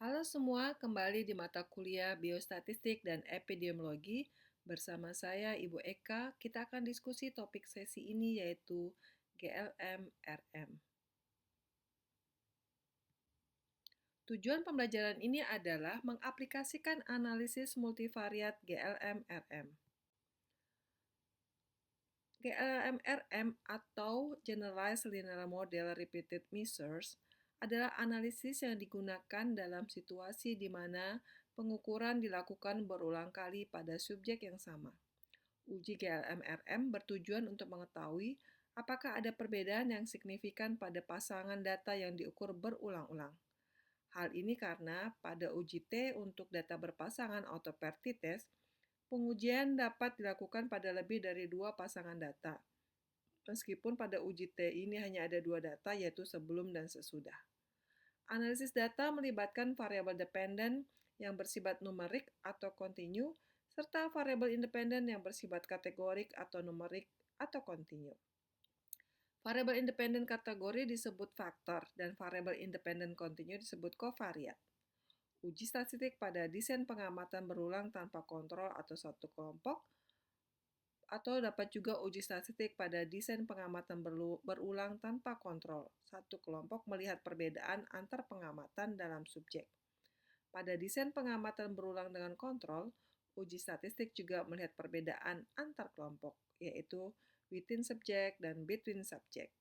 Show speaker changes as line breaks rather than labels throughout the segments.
Halo semua, kembali di mata kuliah Biostatistik dan Epidemiologi. Bersama saya Ibu Eka, kita akan diskusi topik sesi ini yaitu GLM-RM. Tujuan pembelajaran ini adalah mengaplikasikan analisis multivariat GLM-RM. GLM-RM atau Generalized Linear Model Repeated Measures adalah analisis yang digunakan dalam situasi di mana pengukuran dilakukan berulang kali pada subjek yang sama. Uji GLM-RM bertujuan untuk mengetahui apakah ada perbedaan yang signifikan pada pasangan data yang diukur berulang-ulang. Hal ini karena pada uji T untuk data berpasangan atau per t-test, pengujian dapat dilakukan pada lebih dari 2 pasangan data. Meskipun pada uji T ini hanya ada 2 data, yaitu sebelum dan sesudah. Analisis data melibatkan variabel dependen yang bersifat numerik atau kontinu, serta variabel independen yang bersifat kategorik atau numerik atau kontinu. Variabel independen kategori disebut faktor dan variabel independen kontinu disebut kovariat. Uji statistik pada desain pengamatan berulang tanpa kontrol atau satu kelompok, atau dapat juga uji statistik pada desain pengamatan berulang tanpa kontrol. Satu kelompok melihat perbedaan antar pengamatan dalam subjek. Pada desain pengamatan berulang dengan kontrol, uji statistik juga melihat perbedaan antar kelompok, yaitu within subject dan between subject.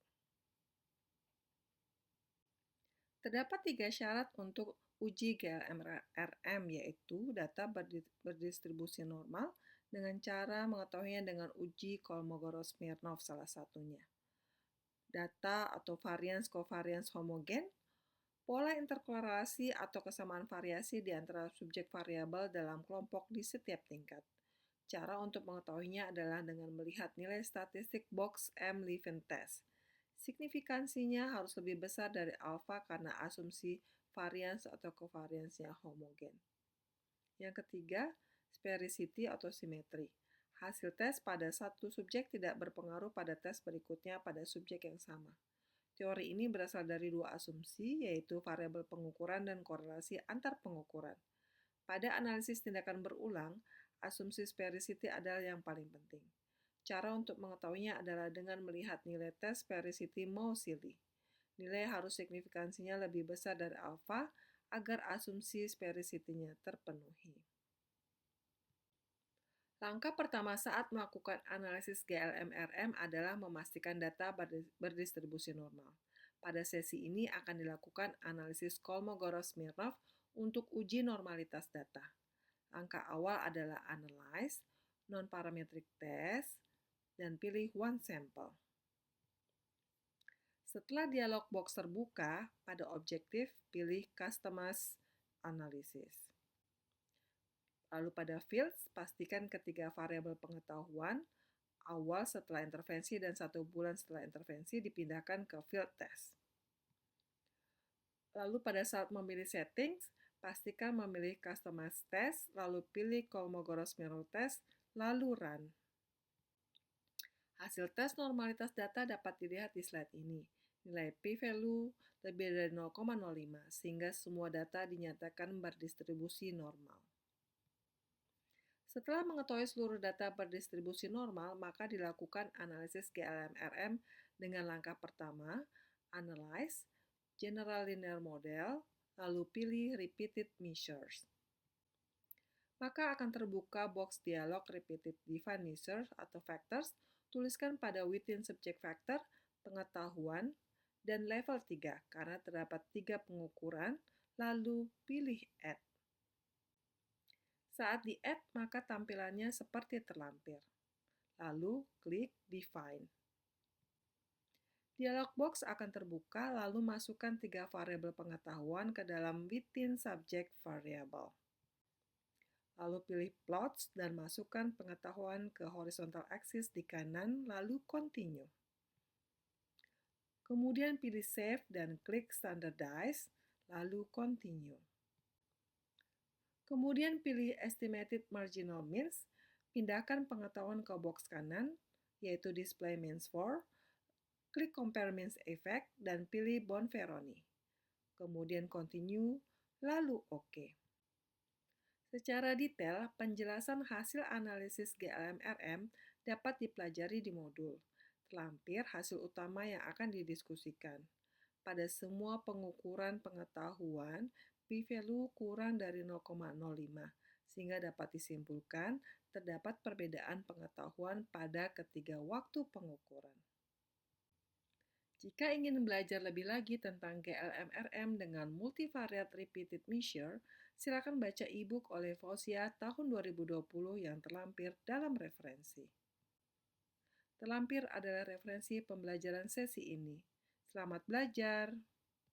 Terdapat 3 syarat untuk uji GLM-RM, yaitu data berdistribusi normal dengan cara mengetahuinya dengan uji Kolmogorov-Smirnov salah satunya. Data atau varians covariance homogen, pola interkorelasi atau kesamaan variasi di antara subjek variabel dalam kelompok di setiap tingkat. Cara untuk mengetahuinya adalah dengan melihat nilai statistik box M-Levin test. Signifikansinya harus lebih besar dari alfa karena asumsi varians atau covariance-nya homogen. Yang ketiga, sphericity atau simetri. Hasil tes pada satu subjek tidak berpengaruh pada tes berikutnya pada subjek yang sama. Teori ini berasal dari 2 asumsi, yaitu variabel pengukuran dan korelasi antar pengukuran. Pada analisis tindakan berulang, asumsi sphericity adalah yang paling penting. Cara untuk mengetahuinya adalah dengan melihat nilai tes sphericity Moseley. Nilai harus signifikansinya lebih besar dari alfa agar asumsi sphericity-nya terpenuhi. Langkah pertama saat melakukan analisis GLM-RM adalah memastikan data berdistribusi normal. Pada sesi ini akan dilakukan analisis Kolmogorov-Smirnov untuk uji normalitas data. Langkah awal adalah analyze, non-parametric test, dan pilih one sample. Setelah dialog box terbuka, pada objektif pilih Customize Analysis. Lalu pada fields, pastikan ketiga variabel pengetahuan awal setelah intervensi dan 1 bulan setelah intervensi dipindahkan ke field test. Lalu pada saat memilih settings, pastikan memilih Customize Test, lalu pilih Kolmogorov-Smirnov Test, lalu Run. Hasil tes normalitas data dapat dilihat di slide ini. Nilai p-value lebih dari 0,05, sehingga semua data dinyatakan berdistribusi normal. Setelah mengetahui seluruh data berdistribusi normal, maka dilakukan analisis GLM-RM dengan langkah pertama, Analyze, General Linear Model, lalu pilih Repeated Measures. Maka akan terbuka box dialog Repeated Defined Measures atau Factors, tuliskan pada Within Subject Factor, Pengetahuan, dan level 3 karena terdapat 3 pengukuran, lalu pilih Add. Saat di-add, maka tampilannya seperti terlampir. Lalu klik Define. Dialog box akan terbuka, lalu masukkan 3 variabel pengetahuan ke dalam within subject variable. Lalu pilih Plots dan masukkan pengetahuan ke horizontal axis di kanan, lalu Continue. Kemudian pilih Save dan klik Standardize, lalu Continue. Kemudian pilih Estimated Marginal Means, pindahkan pengetahuan ke box kanan, yaitu Display Means For, klik Compare Means Effect, dan pilih Bonferroni. Kemudian Continue, lalu oke. Secara detail, penjelasan hasil analisis GLMRM dapat dipelajari di modul. Terlampir hasil utama yang akan didiskusikan. Pada semua pengukuran pengetahuan, p-value kurang dari 0,05, sehingga dapat disimpulkan terdapat perbedaan pengetahuan pada ketiga waktu pengukuran. Jika ingin belajar lebih lagi tentang GLMRM dengan multivariate repeated measure, silakan baca e-book oleh Fausia tahun 2020 yang terlampir dalam referensi. Terlampir adalah referensi pembelajaran sesi ini. Selamat belajar!